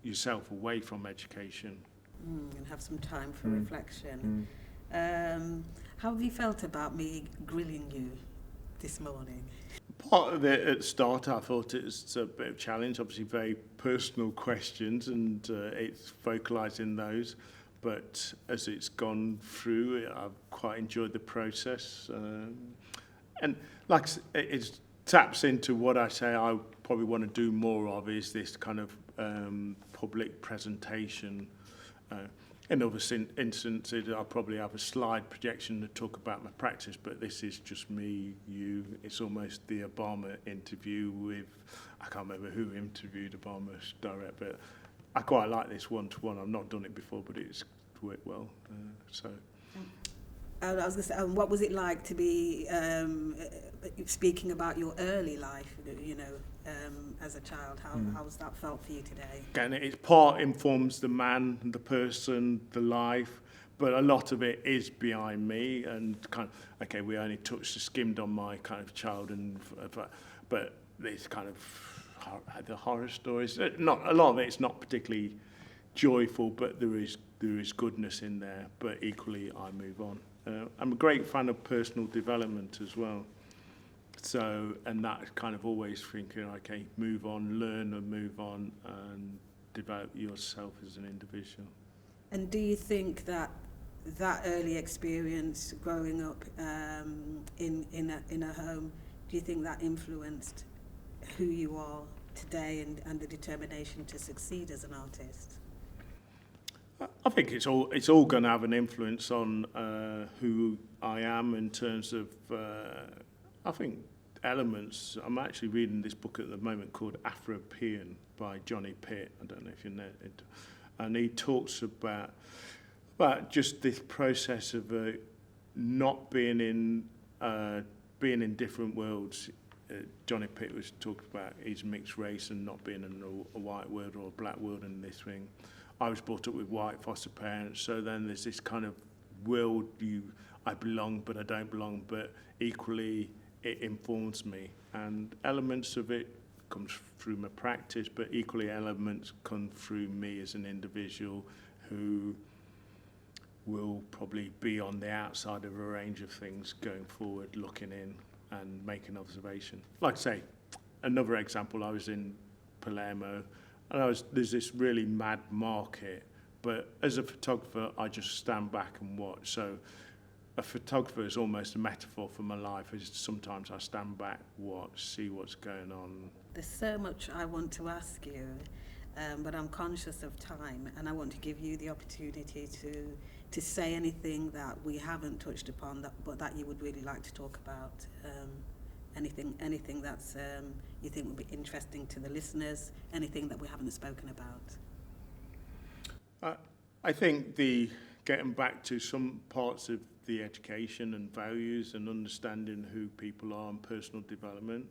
yourself away from education. And have some time for reflection. How have you felt about me grilling you this morning? Part of it at the start, I thought it was a bit of a challenge, obviously very personal questions, and it's vocalising those. But as it's gone through, I've quite enjoyed the process. And like it taps into what I say I probably want to do more of, is this kind of public presentation. In other instances, I'll probably have a slide projection to talk about my practice, but this is just me, you. It's almost the Obama interview with, I can't remember who interviewed Obama's direct, but I quite like this one-to-one. I've not done it before, but it's worked well. I was going to say, what was it like to be speaking about your early life, as a child? How's that felt for you today? Again, it's part informs the man, the person, the life, but a lot of it is behind me, and kind of, okay, we only skimmed on my kind of child, but this kind of the horror stories. Not a lot of it's not particularly joyful, but there is goodness in there. But equally, I move on. I'm a great fan of personal development as well. So, and that kind of always thinking, okay, move on, learn and move on, and develop yourself as an individual. And do you think that early experience growing up in a home, do you think that influenced who you are today and the determination to succeed as an artist? I think it's all going to have an influence on who I am in terms of, I think, elements. I'm actually reading this book at the moment called Afro-European by Johnny Pitt. I don't know if you know it. And he talks about just this process of not being in different worlds. Johnny Pitt was talking about his mixed race and not being in a white world or a black world in this thing. I was brought up with white foster parents, so then there's this kind of world I belong but I don't belong, but equally it informs me, and elements of it comes through my practice, but equally elements come through me as an individual who will probably be on the outside of a range of things going forward, looking in and making observation. Like I say, another example, I was in Palermo, and there's this really mad market, but as a photographer, I just stand back and watch. So a photographer is almost a metaphor for my life. Is sometimes I stand back, watch, see what's going on. There's so much I want to ask you, but I'm conscious of time, and I want to give you the opportunity to say anything that we haven't touched upon, but that you would really like to talk about. Anything that's you think would be interesting to the listeners, anything that we haven't spoken about? I think getting back to some parts of the education and values and understanding who people are and personal development.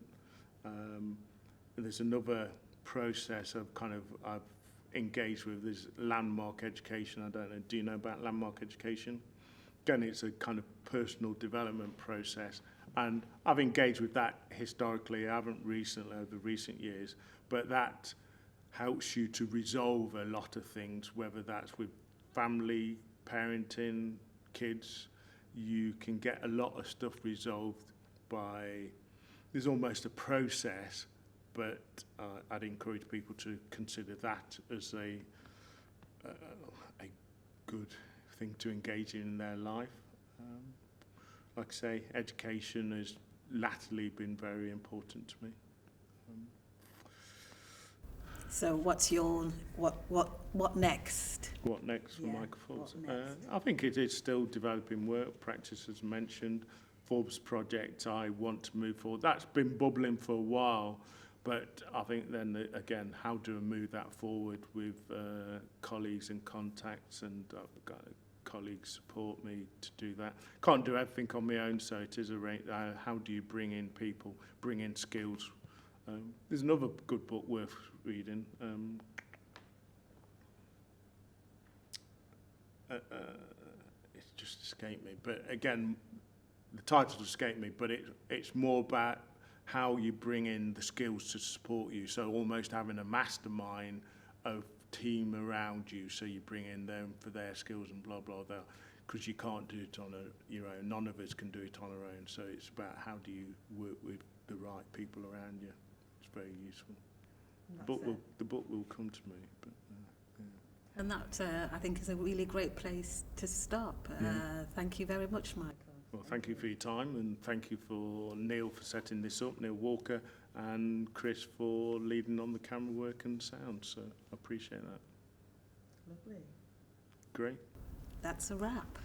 There's another process I've engaged with, is landmark education. I don't know, do you know about landmark education? Again, it's a kind of personal development process. And I've engaged with that historically. I haven't recently, over recent years, but that helps you to resolve a lot of things, whether that's with family, parenting, kids. You can get a lot of stuff resolved there's almost a process, but I'd encourage people to consider that as a good thing to engage in their life. Like I say, education has latterly been very important to me. So what's your what next? What next for Yeah, Michael Forbes? what next? I think it is still developing work. Practice, as mentioned. Forbes project, I want to move forward. That's been bubbling for a while, but I think then again, how do I move that forward with colleagues and contacts, and colleagues support me to do that. Can't do everything on my own, so it is how do you bring in people, bring in skills. There's another good book worth reading. It's just escaped me, but again, the title escaped me, but it's more about how you bring in the skills to support you. So almost having a mastermind of team around you, so you bring in them for their skills and blah, blah, blah, because you can't do it on your own. None of us can do it on our own. So it's about how do you work with the right people around you. It's very useful. The book will come to me. But, yeah. And that, I think, is a really great place to stop. Thank you very much, Michael. Well, thank you for your time, and thank you for Neil for setting this up, Neil Walker, and Chris for leading on the camera work and sound. So I appreciate that. Lovely. Great. That's a wrap.